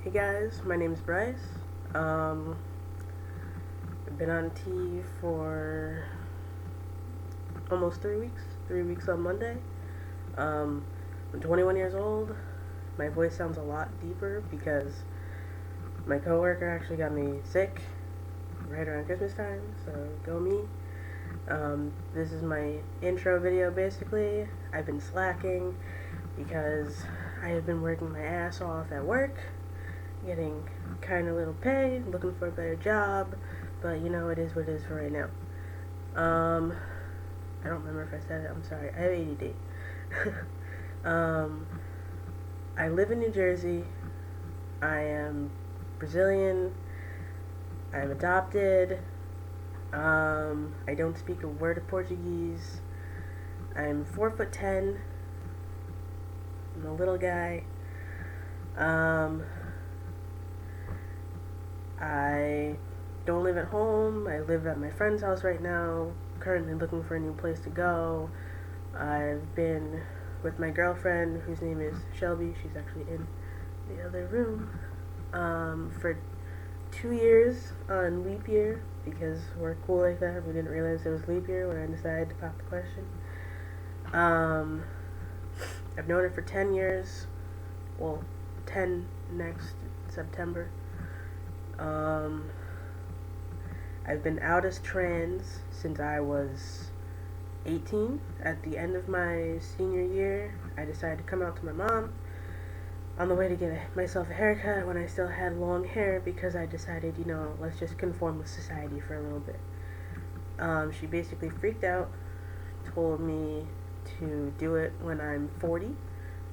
Hey guys, my name is Bryce. Um, I've been on T for almost 3 weeks. 3 weeks on Monday. I'm 21 years old. My voice sounds a lot deeper because my coworker actually got me sick right around Christmas time, so go me. This is my intro video basically. I've been slacking because I have been working my ass off at work, getting kind of little pay, looking for a better job, but you know, it is what it is for right now. I don't remember if I said it, I'm sorry, I have ADD. um, I live in New Jersey, I am Brazilian, I'm adopted, I don't speak a word of Portuguese, I'm 4'10", I'm a little guy, I don't live at home. I live at my friend's house right now, currently looking for a new place to go. I've been with my girlfriend, whose name is Shelby. She's actually in the other room, for 2 years on leap year, because we're cool like that. We didn't realize it was leap year when I decided to pop the question. I've known her for 10 years. Well, 10 next September. I've been out as trans since I was 18. At the end of my senior year, I decided to come out to my mom on the way to get myself a haircut when I still had long hair, because I decided, let's just conform with society for a little bit. She basically freaked out, told me to do it when I'm 40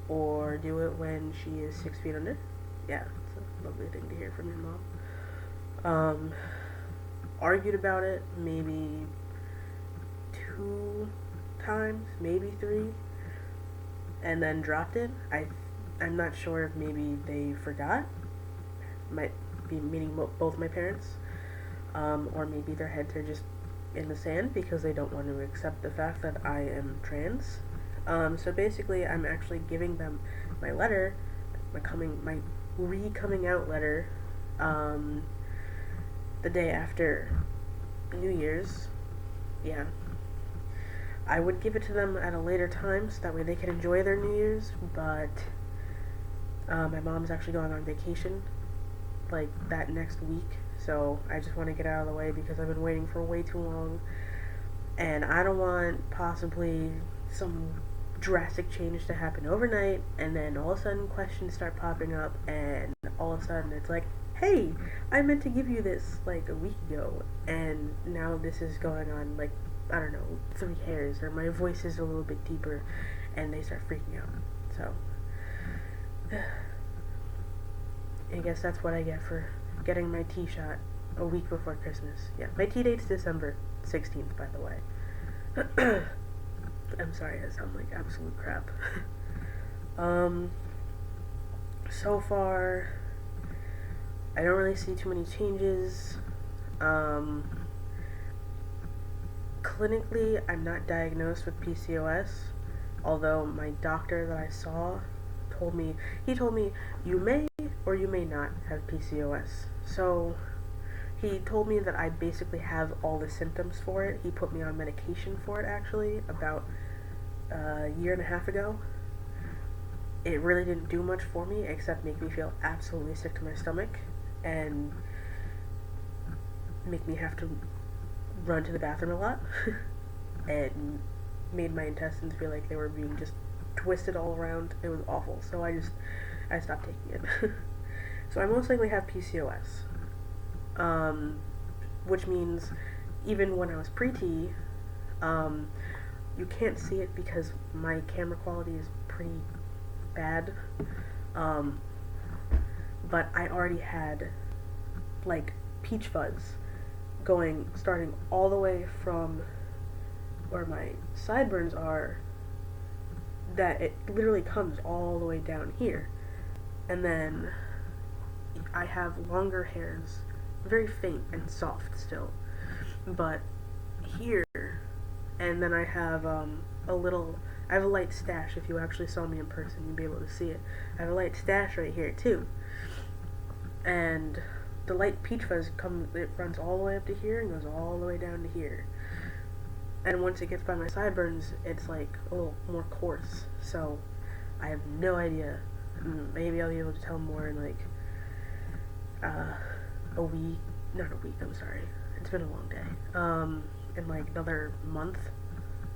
or do it when she is 6 feet under. Yeah, it's a lovely thing to hear from your mom. Argued about it maybe 2 times, maybe 3, and then dropped it. I'm not sure if maybe they forgot. Might be meaning both my parents, or maybe their heads are just in the sand because they don't want to accept the fact that I am trans. So basically, I'm actually giving them my letter, my re-coming out letter, the day after New Year's. Yeah. I would give it to them at a later time so that way they can enjoy their New Year's, but my mom's actually going on vacation like that next week, so I just want to get out of the way because I've been waiting for way too long, and I don't want possibly some drastic change to happen overnight, and then all of a sudden questions start popping up, and all of a sudden it's like, hey, I meant to give you this like a week ago, and now this is going on like, I don't know, 3 hairs, or my voice is a little bit deeper, and they start freaking out. So, I guess that's what I get for getting my T shot a week before Christmas. Yeah, my T date's December 16th, by the way. I'm sorry, I sound like absolute crap. So far, I don't really see too many changes. Clinically, I'm not diagnosed with PCOS, although my doctor that I saw told me you may or you may not have PCOS. So he told me that I basically have all the symptoms for it. He put me on medication for it actually about a year and a half ago. It really didn't do much for me except make me feel absolutely sick to my stomach and make me have to run to the bathroom a lot and made my intestines feel like they were being just twisted all around. It was awful, so I stopped taking it. So I most likely have PCOS, which means even when I was pre-T, you can't see it because my camera quality is pretty bad, but I already had like peach fuzz starting all the way from where my sideburns are, that it literally comes all the way down here, and then I have longer hairs, very faint and soft still, but here, and then I have a light stash. If you actually saw me in person, you'd be able to see it. I have a light stash right here too. and the light peach fuzz it runs all the way up to here and goes all the way down to here. And once it gets by my sideburns, it's like a little more coarse. So I have no idea. Maybe I'll be able to tell more in like a week. Not a week, I'm sorry. It's been a long day. In like another month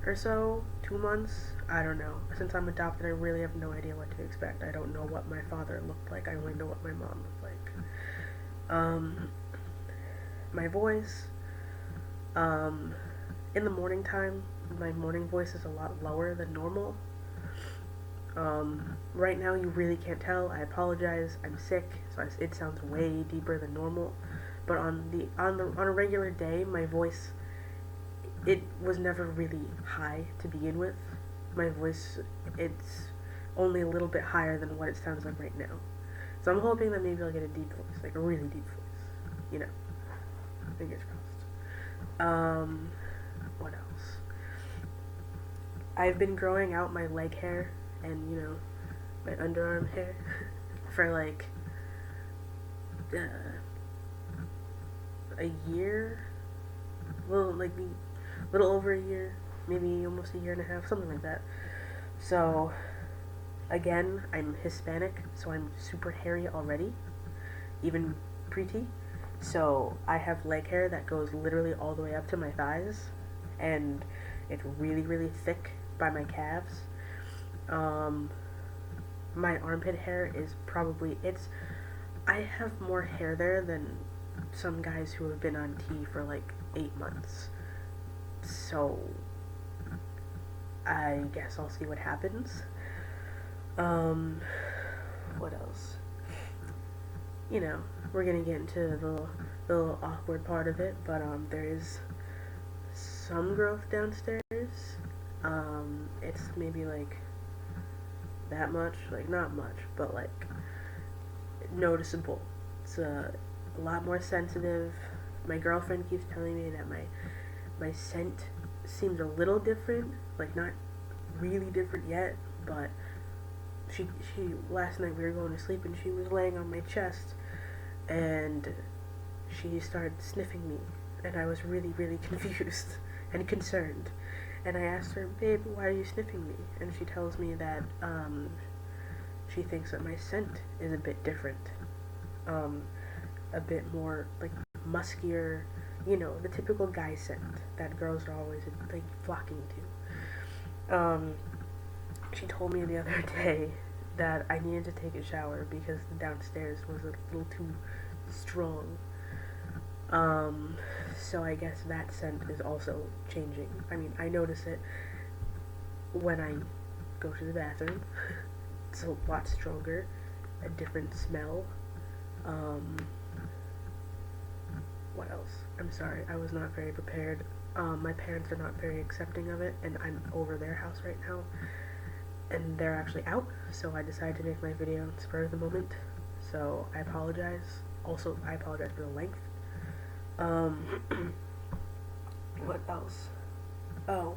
or so, 2 months, I don't know. Since I'm adopted, I really have no idea what to expect. I don't know what my father looked like. I only know what my mom looked like. My voice, in the morning time, my morning voice is a lot lower than normal. Right now you really can't tell. I apologize. I'm sick, so it sounds way deeper than normal. But on a regular day, my voice, it was never really high to begin with. My voice, it's only a little bit higher than what it sounds like right now. So I'm hoping that maybe I'll get a deep voice, like a really deep voice. You know, fingers crossed. What else? I've been growing out my leg hair and, you know, my underarm hair for like a year, little over a year, maybe almost a year and a half, something like that. So again, I'm Hispanic, so I'm super hairy already, even preety. So I have leg hair that goes literally all the way up to my thighs, and it's really, really thick by my calves. My armpit hair is I have more hair there than some guys who have been on T for like 8 months. So I guess I'll see what happens. What else? You know, we're gonna get into the little awkward part of it, but there is some growth downstairs. It's maybe like that much, like not much, but like noticeable. It's a lot more sensitive. My girlfriend keeps telling me that my scent seems a little different, like not really different yet, but she last night we were going to sleep and she was laying on my chest and she started sniffing me and I was really, really confused and concerned. And I asked her, babe, why are you sniffing me? And she tells me that she thinks that my scent is a bit different. A bit more like muskier, you know, the typical guy scent that girls are always like flocking to. She told me the other day that I needed to take a shower because the downstairs was a little too strong. So I guess that scent is also changing. I mean, I notice it when I go to the bathroom. It's a lot stronger, a different smell. What else? I'm sorry, I was not very prepared. My parents are not very accepting of it, and I'm over their house right now, and they're actually out, so I decided to make my video on the spur of the moment, so I apologize. Also, I apologize for the length. What else? Oh.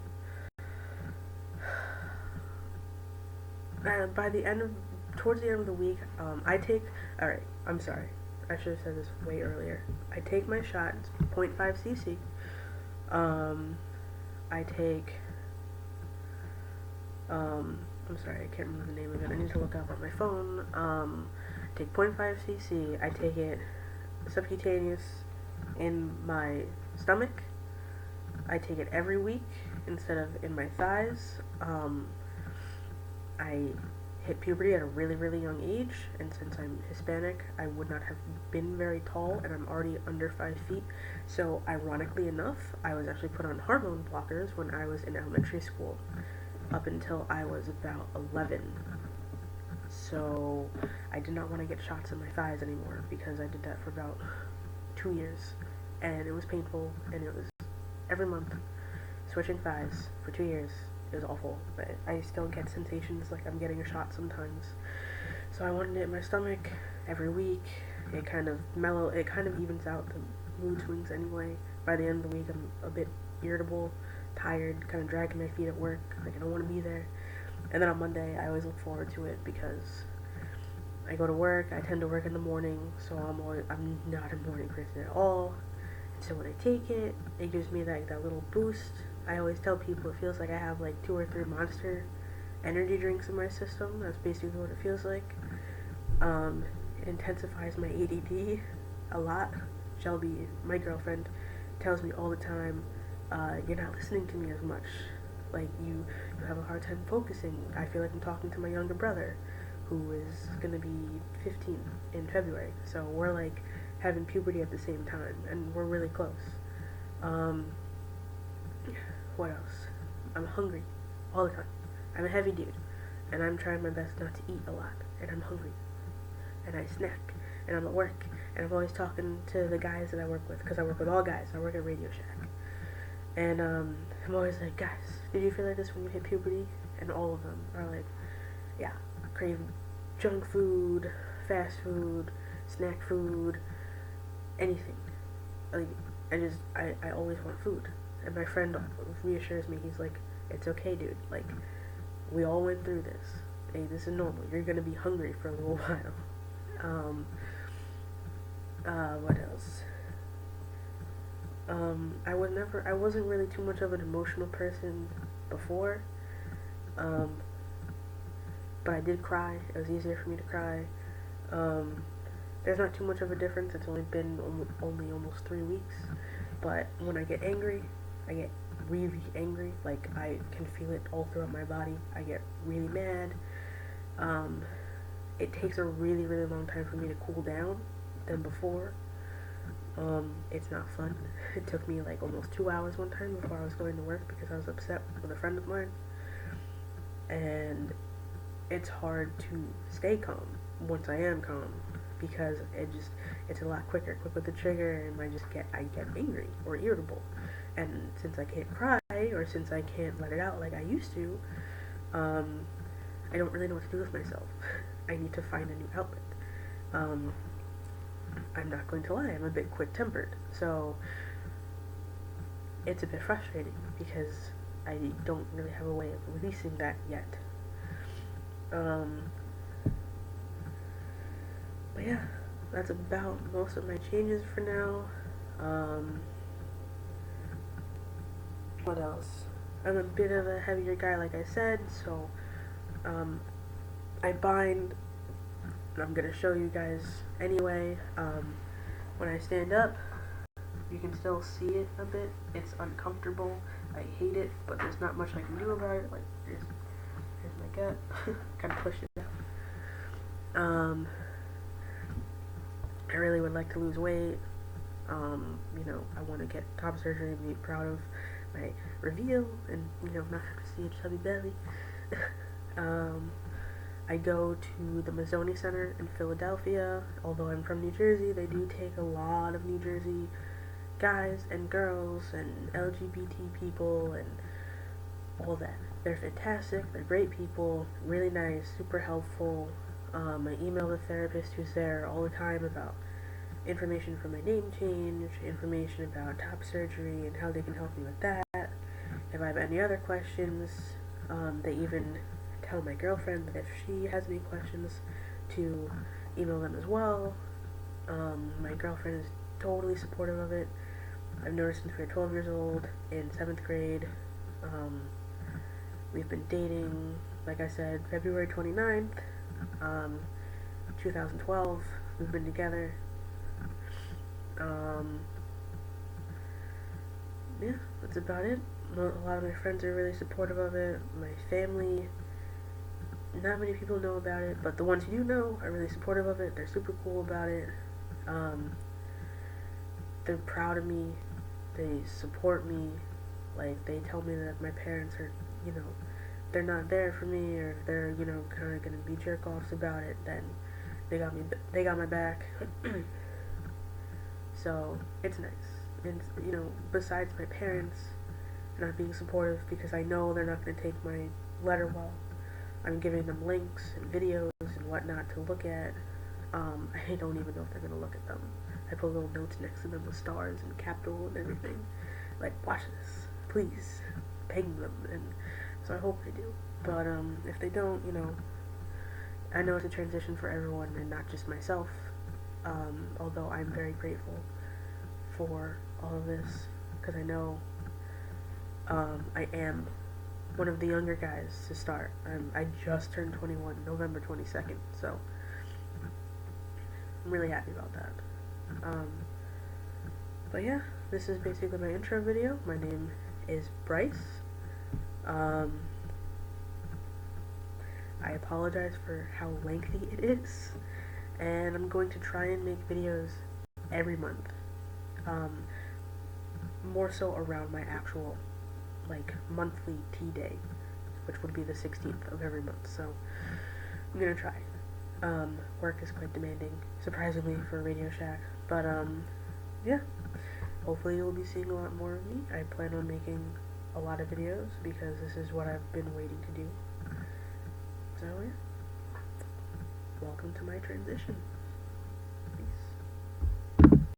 Towards the end of the week, alright, I'm sorry. I should have said this way earlier. I take my shot, it's 0.5 cc. I take, I'm sorry, I can't remember the name of it. I need to look up on my phone. Take 0.5 cc. I take it subcutaneous in my stomach. I take it every week instead of in my thighs. I hit puberty at a really, really young age, and since I'm Hispanic, I would not have been very tall, and I'm already under 5 feet. So, ironically enough, I was actually put on hormone blockers when I was in elementary school, up until I was about 11. So, I did not want to get shots in my thighs anymore, because I did that for about 2 years, and it was painful, and it was every month, switching thighs for 2 years. It was awful, but I still get sensations like I'm getting a shot sometimes. So I wanted it in my stomach every week. It kind of evens out the mood swings anyway. By the end of the week, I'm a bit irritable, tired, kind of dragging my feet at work, like I don't want to be there. And then on Monday, I always look forward to it because I go to work. I tend to work in the morning, so I'm not a morning person at all. And so when I take it, it gives me that little boost. I always tell people it feels like I have like 2 or 3 Monster energy drinks in my system. That's basically what it feels like. It intensifies my ADD a lot. Shelby, my girlfriend, tells me all the time, "You're not listening to me as much. Like you have a hard time focusing. I feel like I'm talking to my younger brother, who is gonna be 15 in February. So we're like having puberty at the same time, and we're really close." Um, what else? I'm hungry all the time. I'm a heavy dude, and I'm trying my best not to eat a lot, and I'm hungry, and I snack, and I'm at work, and I'm always talking to the guys that I work with, because I work with all guys. I work at Radio Shack, and I'm always like, "Guys, did you feel like this when you hit puberty?" And all of them are like, "Yeah, crave junk food, fast food, snack food, anything." Like, I always want food. And my friend reassures me. He's like, "It's okay, dude. Like, we all went through this. Hey, this is normal. You're gonna be hungry for a little while." Um, what else? I wasn't really too much of an emotional person before. Um, but I did cry. It was easier for me to cry. Um, there's not too much of a difference. It's only been only almost 3 weeks. But when I get angry, I get really angry. Like, I can feel it all throughout my body. I get really mad. It takes a really, really long time for me to cool down than before. It's not fun. It took me like almost 2 hours one time before I was going to work because I was upset with a friend of mine. And it's hard to stay calm once I am calm because it's a lot quicker. Quick with the trigger, and I get angry or irritable. And since I can't cry, or since I can't let it out like I used to, I don't really know what to do with myself. I need to find a new outlet. I'm not going to lie, I'm a bit quick-tempered, so it's a bit frustrating because I don't really have a way of releasing that yet. But yeah, that's about most of my changes for now. What else? I'm a bit of a heavier guy, like I said, so I bind. I'm gonna show you guys anyway. When I stand up, you can still see it a bit. It's uncomfortable. I hate it, but there's not much I can do about it. Like, here's my gut. Kind of push it out. I really would like to lose weight. I want to get top surgery and be proud of my reveal and, not have to see a chubby belly. I go to the Mazzoni Center in Philadelphia. Although I'm from New Jersey, they do take a lot of New Jersey guys and girls and LGBT people and all that. They're fantastic. They're great people, really nice, super helpful. I email the therapist who's there all the time about information for my name change, information about top surgery and how they can help me with that. If I have any other questions, they even tell my girlfriend that if she has any questions to email them as well. My girlfriend is totally supportive of it. I've known her since we were 12 years old in 7th grade. We've been dating, like I said, February 29th, 2012. We've been together. Yeah, that's about it. A lot of my friends are really supportive of it. My family, not many people know about it, but the ones who do know are really supportive of it. They're super cool about it. They're proud of me. They support me. Like, they tell me that my parents are, they're not there for me, or they're, kind of gonna be jerk-offs about it, then they got my back. So, it's nice. And, besides my parents not being supportive, because I know they're not gonna take my letter well, I'm giving them links and videos and whatnot to look at. I don't even know if they're gonna look at them. I put little notes next to them with stars and capital and everything. Like, watch this, please. Begging them, and so I hope they do. But if they don't, I know it's a transition for everyone and not just myself, although I'm very grateful for all of this because I know I am one of the younger guys to start. I just turned 21, November 22nd, so I'm really happy about that. But yeah, this is basically my intro video. My name is Bryce. I apologize for how lengthy it is, and I'm going to try and make videos every month. More so around my actual, like, monthly tea day, which would be the 16th of every month, so I'm gonna try. Work is quite demanding, surprisingly, for Radio Shack, but, yeah. Hopefully you'll be seeing a lot more of me. I plan on making a lot of videos because this is what I've been waiting to do. So yeah, welcome to my transition.